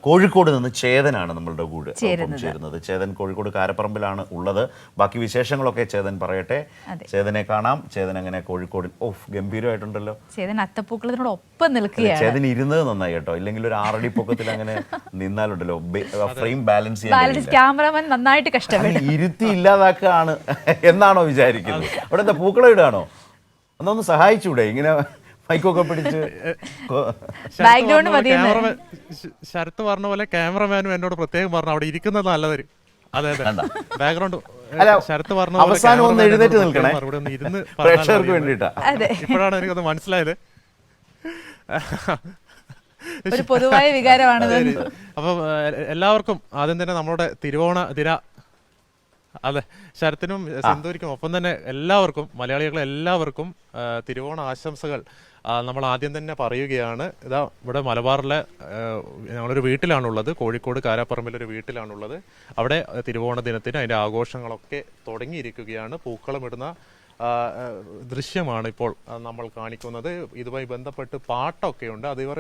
കോഴിക്കോട് നിന്ന് ചേതനാണ് നമ്മളുടെ കൂടെ ചേരുന്നത്. ചേതൻ കോഴിക്കോട് കാരപ്പറമ്പിലാണ് ഉള്ളത്. ബാക്കി വിശേഷങ്ങളൊക്കെ ചേതൻ പറയട്ടെ. ചേതനെ കാണാം. ചേതൻ അങ്ങനെ കോഴിക്കോട് ഗംഭീരമായിട്ടുണ്ടല്ലോ. ചേതൻ അത്തപ്പൂക്കളത്തിനോടൊപ്പം നിൽക്കുകയാണ്. ചേതൻ ഇരുന്നത് നന്നായി കേട്ടോ, ഇല്ലെങ്കിൽ ഒരു 6 അടി പൊക്കത്തിൽ അങ്ങനെ നിന്നാലുണ്ടല്ലോ ഫ്രെയിം ബാലൻസ് ചെയ്യാൻ ക്യാമറമാൻ നന്നായിട്ട് കഷ്ടപ്പെട്ടു. ഇരുത്തി ഇല്ലാതാക്കാണ് എന്നാണോ വിചാരിക്കുന്നത്? അവിടെ എന്താ പൂക്കളം ഇടാണോ? ഒന്നൊന്ന് സഹായിച്ചൂടെ? ഇങ്ങനെ മൈക്കൊക്കെ പിടിച്ച് ശരത്ത് പറഞ്ഞ പോലെ ക്യാമറമാനും എന്നോട് പ്രത്യേകം പറഞ്ഞു അവിടെ ഇരിക്കുന്നത് നല്ലതൊരു. അതെ അതെ, ബാക്ക്ഗ്രൗണ്ട് ശരത്ത് പറഞ്ഞ അവസാനം ഒന്ന് എഴുന്നേറ്റ് നിൽക്കണേ ഇരുന്ന് പ്രേക്ഷകർക്ക് വേണ്ടിട്ടാ. ഇപ്പോഴാണ് എനിക്കത് മനസ്സിലായത്. ഒരു പൊതുവായ വികാരമാണത്. അപ്പൊ എല്ലാവർക്കും ആദ്യം തന്നെ നമ്മുടെ തിരുവോണ ദിന, അതെ, ശരത്തിനും സിന്ധൂരിക്കും ഒപ്പം തന്നെ എല്ലാവർക്കും, മലയാളികളെ എല്ലാവർക്കും തിരുവോണ ആശംസകൾ നമ്മൾ ആദ്യം തന്നെ പറയുകയാണ്. ഇതാ ഇവിടെ മലബാറിലെ ഞങ്ങളൊരു വീട്ടിലാണുള്ളത്, കോഴിക്കോട് കാരാപ്പറമ്പിലൊരു വീട്ടിലാണുള്ളത്. അവിടെ തിരുവോണ ദിനത്തിന് അതിൻ്റെ ആഘോഷങ്ങളൊക്കെ തുടങ്ങിയിരിക്കുകയാണ്. പൂക്കളമിടുന്ന ദൃശ്യമാണ് ഇപ്പോൾ നമ്മൾ കാണിക്കുന്നത്. ഇതുമായി ബന്ധപ്പെട്ട് പാട്ടൊക്കെ ഉണ്ട്, അത് ഇവർ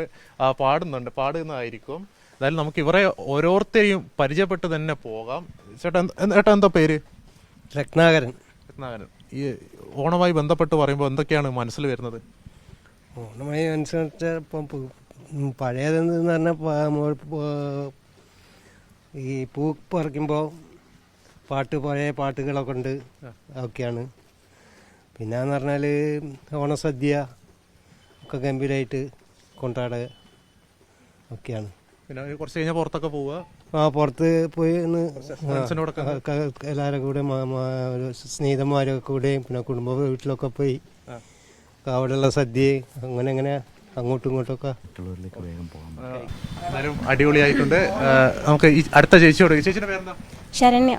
പാടുന്നതായിരിക്കും. എന്തായാലും നമുക്ക് ഇവരെ ഓരോരുത്തരെയും പരിചയപ്പെട്ട് തന്നെ പോകാം. ചേട്ടാ എന്താ പേര്? രത്നാകരൻ. ഈ ഓണമായി ബന്ധപ്പെട്ട് പറയുമ്പോൾ എന്തൊക്കെയാണ് മനസ്സിൽ വരുന്നത്? ഓണമായി മനസ്സിലാ ഇപ്പം പഴയതെന്ന് പറഞ്ഞാൽ ഈ പൂ പറിക്കുമ്പോൾ പഴയ പാട്ടുകളൊക്കെ ഉണ്ട്, അതൊക്കെയാണ്. പിന്നെന്ന് പറഞ്ഞാൽ ഓണസദ്യ ഒക്കെ ഗംഭീരമായിട്ട് കൊണ്ടാടുക ഒക്കെയാണ്. പിന്നെ കുറച്ച് കഴിഞ്ഞാൽ പുറത്തൊക്കെ പോവുക. പുറത്ത് പോയി എല്ലാവരും കൂടെ സ്നേഹിതന്മാരൊക്കെ കൂടെ പിന്നെ കുടുംബ വീട്ടിലൊക്കെ പോയി അവിടെയുള്ള സദ്യ അങ്ങനെ അങ്ങോട്ടും ഇങ്ങോട്ടൊക്കെ എന്നാലും അടിപൊളിയായിട്ടുണ്ട്. നമുക്ക് അടുത്ത ചേച്ചിയോട്, ചേച്ചിയുടെ പേരെന്താ? ശരണ്യ.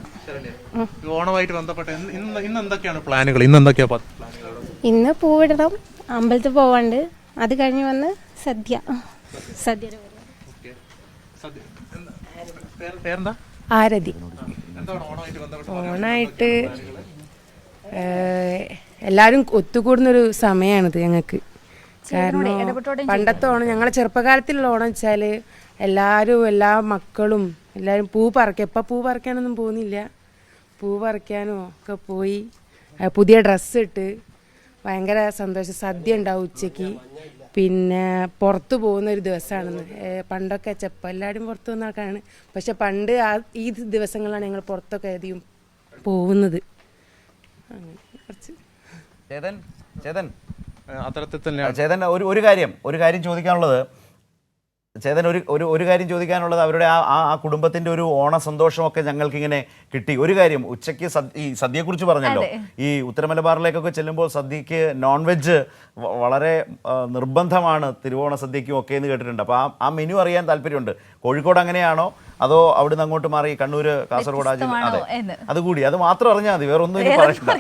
ഓണമായിട്ട് ബന്ധപ്പെട്ട് ഇന്ന് എന്തൊക്കെയാണ് പ്ലാനുകൾ? ഇന്ന് പൂവിടണം, അമ്പലത്തിൽ പോവാണ്ട്, അത് കഴിഞ്ഞ് വന്ന് സദ്യ. ആരതി. ഓണായിട്ട് എല്ലാവരും ഒത്തുകൂടുന്നൊരു സമയമാണിത് ഞങ്ങൾക്ക്. കാരണം പണ്ടത്തെ ഓണം, ഞങ്ങളെ ചെറുപ്പകാലത്തിലുള്ള ഓണം വെച്ചാൽ എല്ലാവരും, എല്ലാ മക്കളും എല്ലാവരും പൂ പറിക്കുക. ഇപ്പം പൂ പറിക്കാനൊന്നും പോകുന്നില്ല. പൂ പറിക്കാനും ഒക്കെ പോയി പുതിയ ഡ്രസ്സ് ഇട്ട് ഭയങ്കര സന്തോഷം. സദ്യ ഉണ്ടാവും ഉച്ചയ്ക്ക്. പിന്നെ പുറത്തു പോകുന്നൊരു ദിവസമാണെന്ന്. പണ്ടൊക്കെ എല്ലാവരും പുറത്തു വന്നൊക്കെയാണ്, പക്ഷെ പണ്ട് ഈ ദിവസങ്ങളാണ് ഞങ്ങൾ പുറത്തൊക്കെ അധികം പോകുന്നത്. ചേതൻ ഒരു കാര്യം ചോദിക്കാനുള്ളത്, ചേതൻ ഒരു കാര്യം ചോദിക്കാനുള്ളത്, അവരുടെ ആ കുടുംബത്തിന്റെ ഒരു ഓണ സന്തോഷമൊക്കെ ഞങ്ങൾക്ക് ഇങ്ങനെ കിട്ടി. ഒരു കാര്യം, ഉച്ചയ്ക്ക് ഈ സദ്യയെക്കുറിച്ച് പറഞ്ഞല്ലോ. ഈ ഉത്തര മലബാറിലേക്കൊക്കെ ചെല്ലുമ്പോൾ സദ്യക്ക് നോൺ വെജ് വളരെ നിർബന്ധമാണ്, തിരുവോണ സദ്യക്കും ഒക്കെ എന്ന് കേട്ടിട്ടുണ്ട്. അപ്പോൾ ആ മെനു അറിയാൻ താല്പര്യമുണ്ട്. കോഴിക്കോട് അങ്ങനെയാണോ അതോ അവിടുന്ന് അങ്ങോട്ട് മാറി കണ്ണൂര്, കാസർഗോഡ്? അതുകൂടി, അത് മാത്രം അറിഞ്ഞാൽ മതി, വേറെ ഒന്നും ഇനി പറയണ്ട.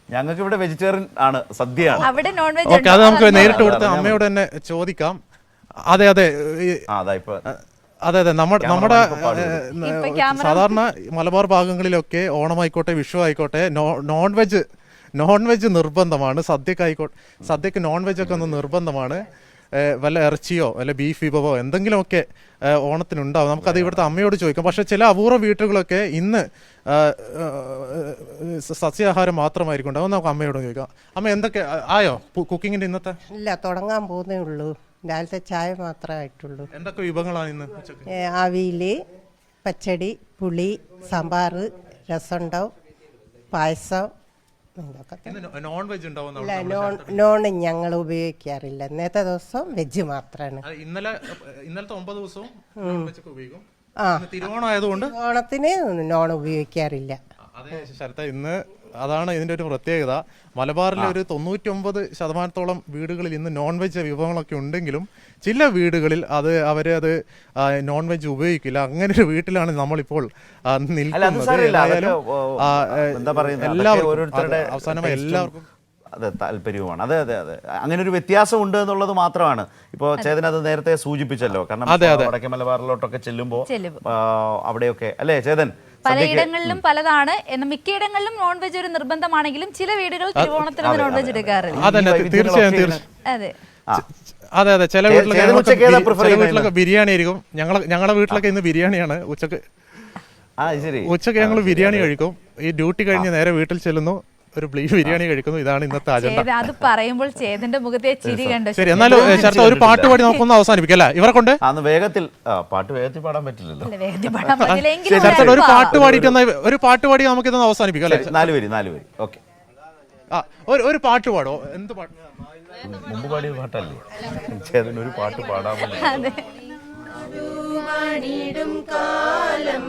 ഞങ്ങൾക്ക് ഇവിടെ വെജിറ്റേറിയൻ ആണ്, സദ്യയാണ്. അത് നമുക്ക് നേരിട്ട് കൊടുത്ത് അമ്മയോട് തന്നെ ചോദിക്കാം. അതെ നമ്മുടെ സാധാരണ മലബാർ ഭാഗങ്ങളിലൊക്കെ ഓണമായിക്കോട്ടെ വിഷു ആയിക്കോട്ടെ നോൺ വെജ് നിർബന്ധമാണ്. സദ്യക്ക് നോൺ വെജ് ഒക്കെ ഒന്ന് നിർബന്ധമാണ്. വല്ല ഇറച്ചിയോ വല്ല ബീഫ് വിഭവോ എന്തെങ്കിലുമൊക്കെ ഓണത്തിനുണ്ടാവും. നമുക്കത് ഇവിടുത്തെ അമ്മയോട് ചോദിക്കാം. പക്ഷെ ചില അപൂർവ വീട്ടുകളൊക്കെ ഇന്ന് സസ്യാഹാരം മാത്രമായിരിക്കും ഉണ്ടാവും. നമുക്ക് അമ്മയോട് ചോദിക്കാം. അമ്മ എന്തൊക്കെ ആയോ കുക്കിങ്ങിന്റെ ഇന്നത്തെ? ഇല്ല, തുടങ്ങാൻ പോകുന്നേ ഉള്ളൂ. രാവിലത്തെ ചായ മാത്രമായിട്ടുള്ളൂ. എന്തൊക്കെ വിഭവങ്ങളാണ് ഇന്ന്? അവിയല്, പച്ചടി, പുളി, സാമ്പാർ, രസമുണ്ടാവും, പായസം. നോൺ വെജ് ഉണ്ടാവും? നോൺ ഞങ്ങൾ ഉപയോഗിക്കാറില്ല. ഇന്നത്തെ ദിവസം വെജ് മാത്രമാണ്. ഇന്നലത്തെ 9 ദിവസവും ഉപയോഗിക്കും. തിരുവോണമായതുകൊണ്ട് ഓണത്തിന് നോൺ ഉപയോഗിക്കാറില്ല. അതെ ശരത്ത, ഇന്ന് അതാണ് ഇതിൻ്റെ ഒരു പ്രത്യേകത. മലബാറിലെ ഒരു 99% വീടുകളിൽ ഇന്ന് നോൺ വെജ് വിഭവങ്ങളൊക്കെ ഉണ്ടെങ്കിലും ചില വീടുകളിൽ അവരത് നോൺ വെജ് ഉപയോഗിക്കില്ല. അങ്ങനെ ഒരു വീട്ടിലാണ് നമ്മളിപ്പോൾ നിൽക്കുന്നത്. അവസാനമായി എല്ലാവർക്കും അതെ താല്പര്യവുമാണ്. അതെ അങ്ങനെ ഒരു വ്യത്യാസം ഉണ്ട് എന്നുള്ളത് മാത്രമാണ്. ഇപ്പോൾ ചേതൻ അത് നേരത്തെ സൂചിപ്പിച്ചല്ലോ. കാരണം വടക്കേ മലബാറിലോട്ടൊക്കെ ചെല്ലുമ്പോൾ അവിടെയൊക്കെ അല്ലേ ചേതൻ, പലയിടങ്ങളിലും പലതാണ്. എന്നാൽ മിക്കയിടങ്ങളിലും നോൺ വെജ് ഒരു നിർബന്ധമാണെങ്കിലും ചില വീടുകൾ തിരുവോണത്തിന് നോൺ വെജ് എടുക്കാറില്ല. തീർച്ചയായും. അതെ, അതെ അതെ, ചില വീട്ടിലൊക്കെ ബിരിയാണി ആയിരിക്കും. ഞങ്ങളുടെ വീട്ടിലൊക്കെ ഇന്ന് ബിരിയാണിയാണ് ഉച്ചക്ക്. ശരി, ഉച്ചക്ക് ഞങ്ങൾ ബിരിയാണി കഴിക്കും. ഈ ഡ്യൂട്ടി കഴിഞ്ഞ് നേരെ വീട്ടിൽ ചെല്ലുന്നു, ഒരു ബിരിയാണി കഴിക്കുന്നു. ഇതാണ് ഇന്നത്തെ അജണ്ട. അത് പറയുമ്പോൾ ചേതന്റെ മുഖത്തെ ചിരി കണ്ടു. ശരി, എന്നാലും ശരത്ത് ഒരു പാട്ട് പാടി നമുക്കൊന്ന് അവസാനിപ്പിക്കാം അല്ലേ? ഇവരെ കൊണ്ട് വേഗത്തിൽ പാട്ട് വേഗത്തിൽ പാടാൻ പറ്റില്ലല്ലോ. ശരത്ത് ഒരു പാട്ട് പാടിയിട്ട് ഒരു പാട്ട് പാടി നമുക്ക് ഇതൊന്ന് അവസാനിപ്പിക്കാം അല്ലേ? 4 വരി. ഓക്കെ, ഒരു പാട്ട് പാടോ? എന്ത് പാട്ട്? മുമ്പ് പാടിയ പാട്ടല്ലേ ചേതൻ? ഒരു പാട്ട് പാടാമല്ലോ. കാലം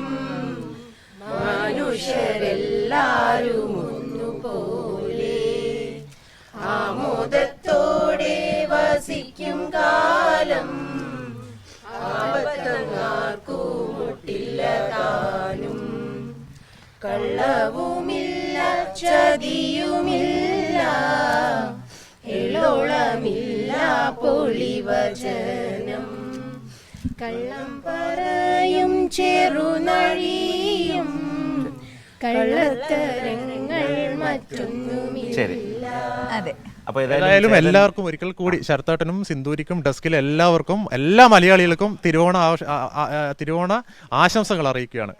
മനുഷ്യരെല്ലാരും ഒന്നുപോലെ ആമോദത്തോടെ വസിക്കും കാലം ആപത്തങ്ങാർക്കും മുട്ടില്ല താനും കള്ളവുമില്ല ചതിയുമില്ല എള്ളോളമില്ല പൊളിവചനം കള്ളം പറയും ചെറുനഴിയും കള്ളത്തരങ്ങൾ മറ്റൊന്നുമില്ല. അതെ, ഏതായാലും എല്ലാവർക്കും ഒരിക്കൽ കൂടി ശരത്തേട്ടനും സിന്ദൂരിക്കും ഡെസ്കിലെ എല്ലാവർക്കും എല്ലാ മലയാളികൾക്കും തിരുവോണ ആശംസകൾ അറിയിക്കുകയാണ്.